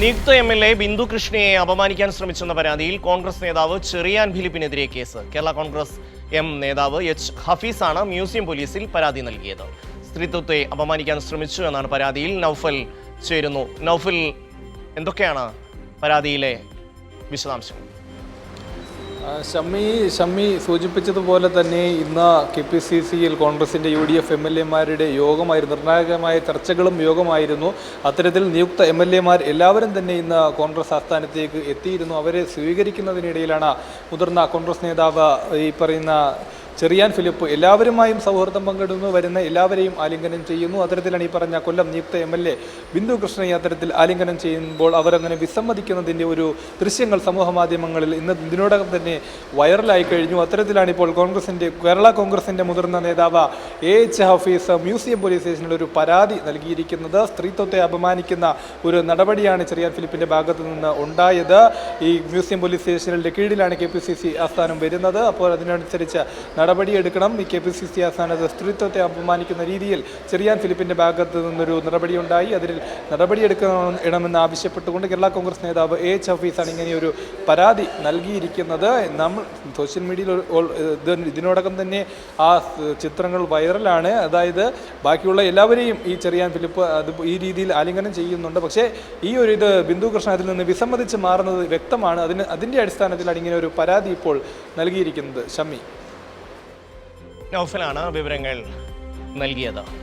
നിയുക്ത MLA ബിന്ദു കൃഷ്ണയെ അപമാനിക്കാൻ ശ്രമിച്ചെന്ന പരാതിയിൽ കോൺഗ്രസ് നേതാവ് ചെറിയാൻ ഫിലിപ്പിനെതിരെ കേസ്. കേരള കോൺഗ്രസ് നേതാവ് H. ഹഫീസാണ് മ്യൂസിയം പോലീസിൽ പരാതി നൽകിയത്. സ്ത്രീത്വത്തെ അപമാനിക്കാൻ ശ്രമിച്ചു എന്നാണ് പരാതിയിൽ. നൗഫൽ ചേരുന്നു. നൗഫൽ, എന്തൊക്കെയാണ് പരാതിയിലെ വിശദാംശങ്ങൾ? ഷമ്മി സൂചിപ്പിച്ചതുപോലെ തന്നെ ഇന്ന് KPCCയിൽ കോൺഗ്രസിൻ്റെ UDF MLA-മാരുടെ യോഗമായിരുന്നു. നിർണായകമായ ചർച്ചകളും യോഗമായിരുന്നു. അത്തരത്തിൽ നിയുക്ത MLA-മാർ എല്ലാവരും തന്നെ ഇന്ന് കോൺഗ്രസ് ആസ്ഥാനത്തേക്ക് എത്തിയിരുന്നു. അവരെ സ്വീകരിക്കുന്നതിനിടയിലാണ് മുതിർന്ന കോൺഗ്രസ് നേതാവ് ഈ പറയുന്ന ചെറിയാൻ ഫിലിപ്പ് എല്ലാവരുമായും സൗഹൃദം പങ്കിടുന്നു, വരുന്ന എല്ലാവരെയും ആലിംഗനം ചെയ്യുന്നു. അത്തരത്തിലാണ് ഈ പറഞ്ഞ കൊല്ലം നിയുക്ത MLA ബിന്ദു കൃഷ്ണയെ അത്തരത്തിൽ ആലിംഗനം ചെയ്യുമ്പോൾ അവരങ്ങനെ വിസമ്മതിക്കുന്നതിൻ്റെ ഒരു ദൃശ്യങ്ങൾ സമൂഹ മാധ്യമങ്ങളിൽ ഇതിനോടകം തന്നെ വൈറലായി കഴിഞ്ഞു. അത്തരത്തിലാണ് ഇപ്പോൾ കേരള കോൺഗ്രസിൻ്റെ മുതിർന്ന നേതാവ് H. ഹഫീസ് മ്യൂസിയം പോലീസ് സ്റ്റേഷനിൽ ഒരു പരാതി നൽകിയിരിക്കുന്നത്. സ്ത്രീത്വത്തെ അപമാനിക്കുന്ന ഒരു നടപടിയാണ് ചെറിയാൻ ഫിലിപ്പിൻ്റെ ഭാഗത്തു നിന്ന് ഉണ്ടായത്. ഈ മ്യൂസിയം പോലീസ് സ്റ്റേഷനിലെ കീഴിലാണ് KPCC ആസ്ഥാനം വരുന്നത്. അപ്പോൾ അതിനനുസരിച്ച് നടപടിയെടുക്കണം. ഈ KPCC ആസ്ഥാനത്ത് സ്ത്രീത്വത്തെ അപമാനിക്കുന്ന രീതിയിൽ ചെറിയാൻ ഫിലിപ്പിൻ്റെ ഭാഗത്ത് നിന്നൊരു നടപടിയുണ്ടായി. അതിൽ നടപടിയെടുക്കണമെന്ന് ആവശ്യപ്പെട്ടുകൊണ്ട് കേരള കോൺഗ്രസ് നേതാവ് H. ഹഫീസാണ് ഇങ്ങനെയൊരു പരാതി നൽകിയിരിക്കുന്നത്. നമ്മൾ സോഷ്യൽ മീഡിയയിൽ ഇതിനോടകം തന്നെ ആ ചിത്രങ്ങൾ വൈറലാണ്. അതായത് ബാക്കിയുള്ള എല്ലാവരെയും ഈ ചെറിയാൻ ഫിലിപ്പ് ഈ രീതിയിൽ ആലിംഗനം ചെയ്യുന്നുണ്ട്. പക്ഷേ ഈ ഒരു ബിന്ദു കൃഷ്ണ അതിൽ നിന്ന് വിസമ്മതിച്ച് മാറുന്നത് വ്യക്തമാണ്. അതിൻ്റെ അടിസ്ഥാനത്തിലാണ് ഇങ്ങനെ ഒരു പരാതി ഇപ്പോൾ നൽകിയിരിക്കുന്നത്. ഷമ്മി, നൗഫലാണ് വിവരങ്ങൾ നൽകിയത്.